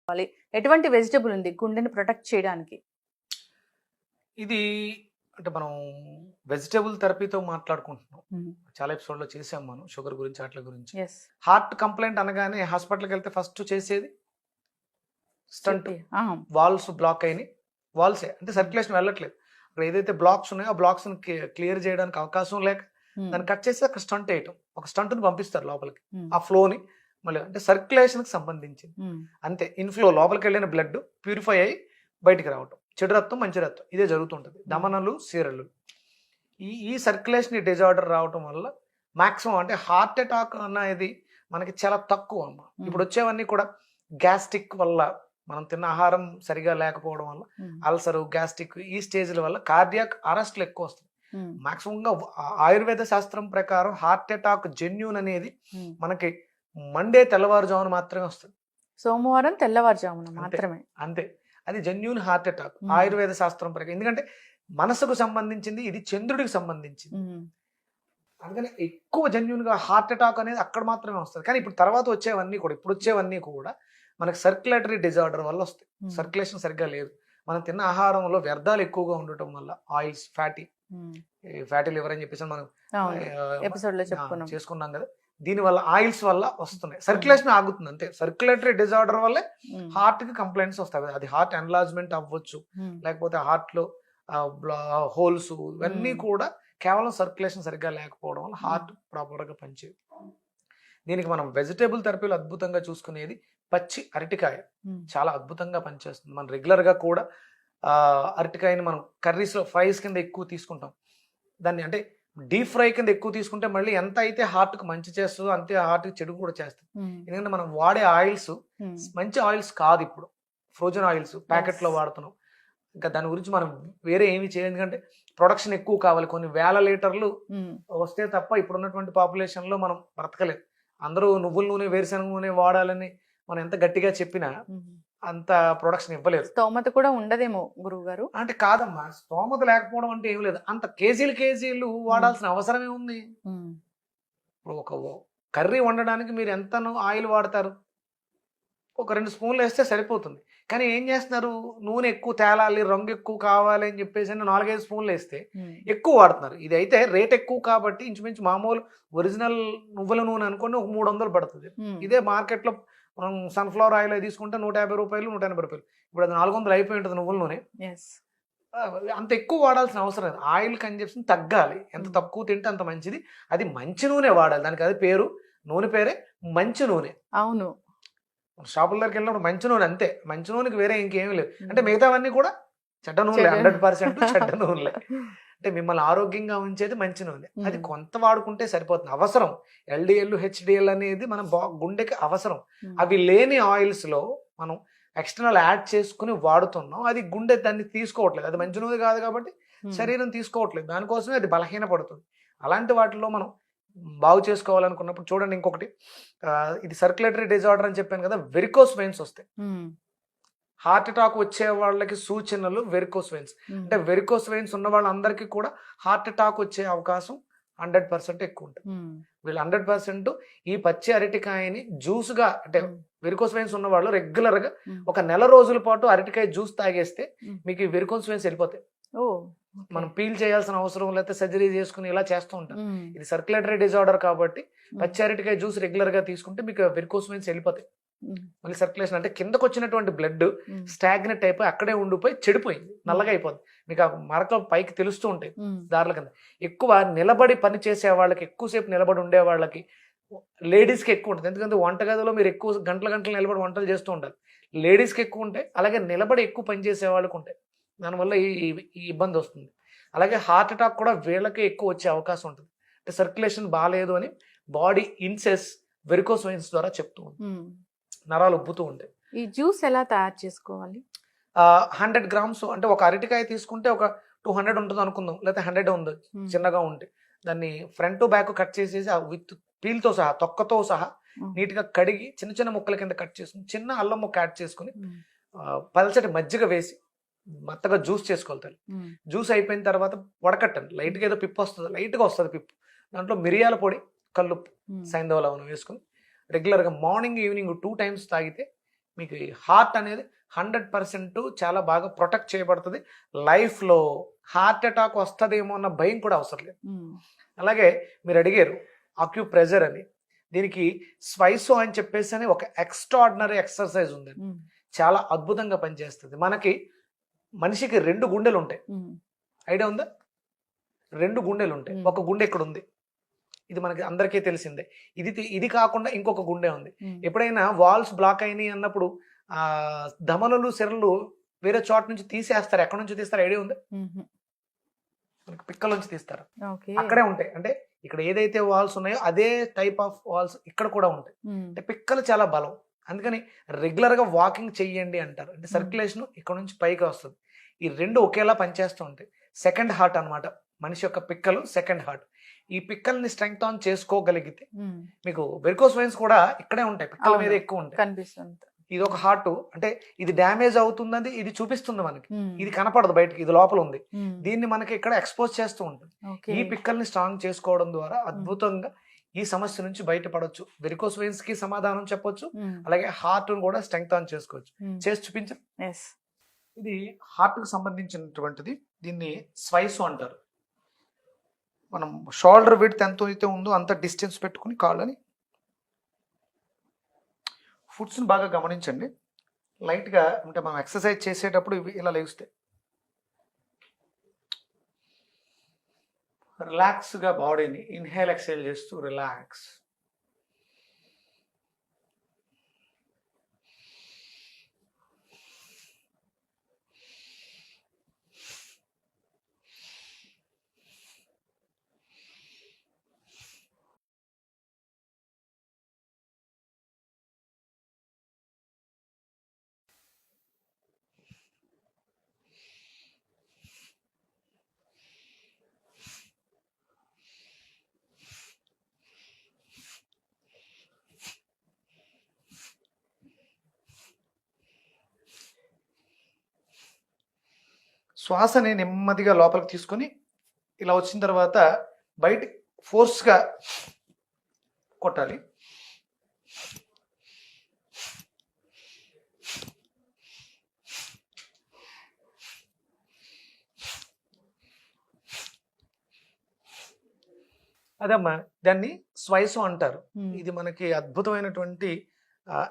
కావాలి? ఎటువంటి వెజిటబుల్ ఉంది గుండెని ప్రొటెక్ట్ చేయడానికి? ఇది అంటే మనం వెజిటబుల్ థెరపీతో మాట్లాడుకుంటున్నాం. హ్మ్. చాలా ఎపిసోడ్‌లో చేసాం మనం షుగర్ గురించి, ఆట్ల గురించి. యెస్. హార్ట్ కంప్లెయింట్ అనగానే హాస్పిటల్‌కెళ్తే ఫస్ట్ చేసేది స్టంట్. సిటీ. ఆ! వాల్వ్స్ బ్లాక్ అయినాయి. వాల్సే అంటే సర్క్యులేషన్ వెళ్ళట్లేదు. అక్కడ ఏదైతే బ్లాక్స్ ఉన్నాయో ఆ బ్లాక్స్‌ని క్లియర్ చేయడానికి అవకాశం లేక హ్మ్. దాన్ని కట్ చేసి అక్కడ స్టంట్ ఎయటం. ఒక స్టంట్‌ని పంపిస్తారు లోపలికి. హ్మ్. ఆ ఫ్లోని మళ్ళీ అంటే సర్క్యులేషన్‌కి సంబంధించింది. హ్మ్. అంతే ఇన్‌ఫ్లో లోపలికెళ్ళిన బ్లడ్ ప్యూరిఫై అయ్యి బయటికి రావటం. చెడు రక్తం, మంచి రక్తం ఇదే జరుగుతుంటది. దమనలు, సీరలు. ఈ ఈ సర్క్యులేషన్ డిజార్డర్ రావటం వల్ల మాక్సిమం అంటే హార్ట్ అటాక్ అనేది మనకి చాలా తక్కువ అమ్మ. ఇప్పుడు వచ్చేవన్నీ కూడా గ్యాస్ట్రిక్ వల్ల మనం తిన్న ఆహారం సరిగా లేకపోవడం వల్ల అల్సరు, గ్యాస్ట్రిక్ ఈ స్టేజ్ల వల్ల కార్డియాక్ అరెస్ట్లు ఎక్కువ వస్తాయి. మాక్సిమంగా ఆయుర్వేద శాస్త్రం ప్రకారం హార్ట్ అటాక్ జెన్యూన్ అనేది మనకి మండే తెల్లవారుజామున మాత్రమే వస్తుంది. సోమవారం తెల్లవారుజామున మాత్రమే. అంతే అది జెన్యూన్ హార్ట్ అటాక్ ఆయుర్వేద శాస్త్రం ప్రకారం. ఎందుకంటే మనసుకు సంబంధించింది, ఇది చంద్రుడికి సంబంధించింది. అందుకని ఎక్కువ జెన్యూన్ గా హార్ట్ అటాక్ అనేది అక్కడ మాత్రమే వస్తుంది. కానీ ఇప్పుడు తర్వాత వచ్చేవన్నీ కూడా ఇప్పుడు వచ్చేవన్నీ కూడా మనకి సర్క్యులేటరీ డిజార్డర్ వల్ల వస్తాయి. సర్క్యులేషన్ సరిగ్గా లేదు. మనం తిన్న ఆహారంలో వ్యర్థాలు ఎక్కువగా ఉండటం వల్ల ఆయిల్స్, ఫ్యాటీ లివర్ అని చెప్పేసి మనం ఎపిసోడ్ లో చేసుకున్నాం కదా. దీని వల్ల ఆయిల్స్ వల్ల వస్తున్నాయి. సర్క్యులేషన్ ఆగుతుంది అంతే. సర్క్యులేటరీ డిజార్డర్ వల్లే హార్ట్ కి కంప్లైంట్స్ వస్తాయి. అది హార్ట్ ఎన్లార్జ్మెంట్ అవ్వచ్చు, లేకపోతే హార్ట్ లో హోల్స్ ఇవన్నీ కూడా కేవలం సర్క్యులేషన్ సరిగ్గా లేకపోవడం వల్ల హార్ట్ ప్రాపర్ గా పనిచేయదు. దీనికి మనం వెజిటేబుల్ థెరపీలో అద్భుతంగా చూసుకునేది పచ్చి అరటికాయ. చాలా అద్భుతంగా పనిచేస్తుంది. మనం రెగ్యులర్ గా కూడా అరటికాయని మనం కర్రీస్ లో ఫ్రైస్ కింద ఎక్కువ తీసుకుంటాం. దాన్ని అంటే డీప్ ఫ్రై కింద ఎక్కువ తీసుకుంటే మళ్ళీ ఎంత అయితే హార్ట్ కు మంచి చేస్తుందో అంతే హార్ట్ కి చెడు కూడా చేస్తుంది. ఎందుకంటే మనం వాడే ఆయిల్స్ మంచి ఆయిల్స్ కాదు. ఇప్పుడు ఫ్రోజన్ ఆయిల్స్ ప్యాకెట్ లో వాడుతున్నాం. ఇంకా దాని గురించి మనం వేరే ఏమి చేయాలి. ఎందుకంటే ప్రొడక్షన్ ఎక్కువ కావాలి. కొన్ని వేల లీటర్లు వస్తే తప్ప ఇప్పుడున్నటువంటి పాపులేషన్ లో మనం బ్రతకలేదు. అందరూ నువ్వుల నూనె, వేరుశనగ నూనె వాడాలని మనం ఎంత గట్టిగా చెప్పినా అంత ప్రొడక్షన్ ఇవ్వలేదు. స్తోమత కూడా ఉండదేమో గురువు గారు. అంటే కాదమ్మా, స్తోమత లేకపోవడం అంటే ఏం లేదు. అంత కేజీలు వాడాల్సిన అవసరం ఏముంది? ఇప్పుడు ఒక కర్రీ వండడానికి మీరు ఎంత ఆయిల్ వాడతారు? ఒక 2 స్పూన్లు వేస్తే సరిపోతుంది. కానీ ఏం చేస్తున్నారు, నూనె ఎక్కువ తేలాలి, రంగు ఎక్కువ కావాలి అని చెప్పేసి 4-5 స్పూన్లు వేస్తే ఎక్కువ వాడుతున్నారు. ఇది అయితే రేట్ ఎక్కువ కాబట్టి ఇంచుమించు మామూలు ఒరిజినల్ నువ్వుల నూనె అనుకోండి ఒక 300 పడుతుంది. ఇదే మార్కెట్లో మనం సన్ఫ్లవర్ ఆయిల్ తీసుకుంటే 150 రూపాయలు, 180 రూపాయలు. ఇప్పుడు అది 400 అయిపోయి ఉంటుంది నువ్వుల నూనె. అంత ఎక్కువ వాడాల్సిన అవసరం లేదు. ఆయిల్ కన్జంప్షన్ తగ్గాలి. ఎంత తక్కువ తింటే అంత మంచిది. అది మంచి నూనె వాడాలి. దానికి అది పేరు, నూనె పేరే మంచి నూనె. అవును, షాపుల దగ్గరికి వెళ్ళినప్పుడు మంచి నూనె అంతే. మంచి నూనెకి వేరే ఇంకేమీ లేదు. అంటే మిగతావన్నీ కూడా చెడ్డ నూనె, 100% చెడ్డ నూనెలే. అంటే మిమ్మల్ని ఆరోగ్యంగా ఉంచేది మంచి నూనె. అది కొంత వాడుకుంటే సరిపోతుంది. అవసరం LDL, HDL అనేది మన గుండెకి అవసరం. అవి లేని ఆయిల్స్ లో మనం ఎక్స్టర్నల్ యాడ్ చేసుకుని వాడుతున్నాం. అది గుండె దాన్ని తీసుకోవట్లేదు. అది మంచి నూనె కాదు కాబట్టి శరీరం తీసుకోవట్లేదు. దానికోసమే అది బలహీన పడుతుంది. అలాంటి వాటిలో మనం బాగు చేసుకోవాలనుకున్నప్పుడు చూడండి, ఇంకొకటి ఇది సర్క్యులేటరీ డిజార్డర్ అని చెప్పాను కదా, వెరికోస్ వెయిన్స్ వస్తాయి. హార్ట్ అటాక్ వచ్చే వాళ్ళకి సూచనలు వెరికోస్ వెయిన్స్. అంటే వెరికోస్ వెయిన్స్ ఉన్న వాళ్ళందరికీ కూడా హార్ట్ అటాక్ వచ్చే అవకాశం 100% ఎక్కువ ఉంటుంది. వీళ్ళు 100% ఈ పచ్చి అరటికాయని జ్యూస్ గా, అంటే వెరికోస్ వెయిన్స్ ఉన్న వాళ్ళు రెగ్యులర్ గా ఒక నెల రోజుల పాటు అరటికాయ జ్యూస్ తాగేస్తే మీకు ఈ వెరికోస్ వెయిన్స్ వెళ్ళిపోతాయి. మనం పీల్ చేయాల్సిన అవసరం లేకపోతే సర్జరీ చేసుకుని ఇలా చేస్తూ ఉంటాం. ఇది సర్క్యులేటరీ డిజార్డర్ కాబట్టి పచ్చి అరటికాయ జ్యూస్ రెగ్యులర్ గా తీసుకుంటే మీకు వెరికోస్ వెయిన్స్ వెళ్ళిపోతాయి. మళ్ళీ సర్క్యులేషన్ అంటే కిందకు వచ్చినటువంటి బ్లడ్ స్టాగ్నెట్ అయిపోయి అక్కడే ఉండిపోయి చెడిపోయింది, నల్లగా అయిపోద్ది. మీకు ఆ మరకలు పైకి తెలుస్తూ ఉంటాయి దారుల కింద. ఎక్కువ నిలబడి పని చేసే వాళ్ళకి, ఎక్కువసేపు నిలబడి ఉండే వాళ్ళకి, లేడీస్కి ఎక్కువ ఉంటుంది. ఎందుకంటే వంటగదిలో మీరు ఎక్కువ గంటలు నిలబడి వంటలు చేస్తూ ఉంటారు. లేడీస్కి ఎక్కువ ఉంటాయి. అలాగే నిలబడి ఎక్కువ పని చేసే వాళ్ళకి ఉంటాయి. దానివల్ల ఈ ఇబ్బంది వస్తుంది. అలాగే హార్ట్ అటాక్ కూడా వీళ్ళకే ఎక్కువ వచ్చే అవకాశం ఉంటుంది. అంటే సర్క్యులేషన్ బాగాలేదు అని బాడీ ఇన్సెస్ వెరికోస్ వెయిన్స్ ద్వారా చెప్తూ ఉంది. నరాలు ఉబ్బుతూ ఉంటాయి. ఈ జ్యూస్ ఎలా తయారు చేసుకోవాలి? 100 గ్రామ్స్ అంటే ఒక అరటికాయ తీసుకుంటే ఒక 200 ఉంటుంది అనుకుందాం, లేకపోతే 100 ఉంది చిన్నగా ఉంటే. దాన్ని ఫ్రంట్ టు బ్యాక్ కట్ చేసేసి విత్ పీల్తో సహా, తొక్కతో సహా నీట్ గా కడిగి చిన్న చిన్న ముక్కల కింద కట్ చేసుకుని, చిన్న అల్లం ముక్క యాడ్ చేసుకుని, పల్చటి మజ్జిగ వేసి మెత్తగా జ్యూస్ చేసుకోవాలి. జ్యూస్ అయిపోయిన తర్వాత వడకట్టండి. లైట్గా ఏదో పిప్పు వస్తుంది, లైట్గా వస్తుంది పిప్పు. దాంట్లో మిరియాల పొడి, కల్లుప్పు, సైంధవ లవణం వేసుకుని రెగ్యులర్గా మార్నింగ్ ఈవినింగ్ 2 times తాగితే మీకు హార్ట్ అనేది 100% చాలా బాగా ప్రొటెక్ట్ చేయబడుతుంది. లైఫ్లో హార్ట్ అటాక్ వస్తుందేమో అన్న భయం కూడా అవసరం లేదు. అలాగే మీరు అడిగారు అక్యుప్రెజర్ అని, దీనికి స్వైసో అని చెప్పేసి అని ఒక ఎక్స్ట్రాడినరీ ఎక్సర్సైజ్ ఉందండి. చాలా అద్భుతంగా పనిచేస్తుంది. మనిషికి 2 గుండెలు ఉంటాయి, ఐడియా ఉందా? 2 గుండెలు ఉంటాయి. ఒక గుండె ఇక్కడ ఉంది, ఇది మనకి అందరికీ తెలిసిందే. ఇది కాకుండా ఇంకొక గుండె ఉంది. ఎప్పుడైనా వాల్స్ బ్లాక్ అయినాయి అన్నప్పుడు ఆ ధమనులు సిరలు వేరే చోట నుంచి తీసేస్తారు. ఎక్కడి నుంచి తీస్తారు ఐడియా ఉంది? మనకి పిక్కల నుంచి తీస్తారు, అక్కడే ఉంటాయి. అంటే ఇక్కడ ఏదైతే వాల్స్ ఉన్నాయో అదే టైప్ ఆఫ్ వాల్స్ ఇక్కడ కూడా ఉంటాయి. అంటే పిక్కలు చాలా బలం. అందుకని రెగ్యులర్ గా వాకింగ్ చెయ్యండి అంటారు. అంటే సర్క్యులేషన్ ఇక్కడ నుంచి పైకి వస్తుంది. ఈ 2 ఒకేలా పనిచేస్తూ ఉంటాయి. సెకండ్ హార్ట్ అన్నమాట మనిషి యొక్క పిక్కలు, సెకండ్ హార్ట్. ఈ పిక్కల్ని స్ట్రెంగ్త్ ఆన్ చేసుకోగలిగితే మీకు వెరికోస్ వెయిన్స్ కూడా ఇక్కడే ఉంటాయి, పిక్కల మీద ఎక్కువ ఉంటాయి, కనిపిస్తుంది. ఇది ఒక హార్ట్, అంటే ఇది డ్యామేజ్ అవుతుందని ఇది చూపిస్తుంది మనకి, ఇది కనపడదు బయటకి, ఇది లోపల ఉంది. దీన్ని మనకి ఇక్కడ ఎక్స్పోజ్ చేస్తూ ఉంటుంది. ఈ పిక్కల్ని స్ట్రాంగ్ చేసుకోవడం ద్వారా అద్భుతంగా ఈ సమస్య నుంచి బయటపడవచ్చు. వెరికోస్ వెయిన్స్ కి సమాధానం చెప్పొచ్చు, అలాగే హార్ట్ కూడా స్ట్రెంగ్త్ ఆన్ చేసుకోవచ్చు. చేసి చూపించు. ఇది హార్ట్ కు సంబంధించినటువంటిది. దీన్ని స్వైసో అంటారు. మనం షోల్డర్ విడ్త్ ఎంత అయితే ఉందో అంత డిస్టెన్స్ పెట్టుకుని కాళ్ళని, ఫుట్స్ని బాగా గమనించండి. లైట్గా అంటే మనం ఎక్సర్సైజ్ చేసేటప్పుడు ఇవి ఇలా లేస్తాయి. రిలాక్స్గా బాడీని ఇన్హేల్ ఎక్సేల్ చేస్తూ రిలాక్స్. శ్వాసని నెమ్మదిగా లోపలికి తీసుకొని ఇలా వచ్చిన తర్వాత బయట ఫోర్స్గా కొట్టాలి. అదమ్మా, దాన్ని స్వైసో అంటారు. ఇది మనకి అద్భుతమైనటువంటి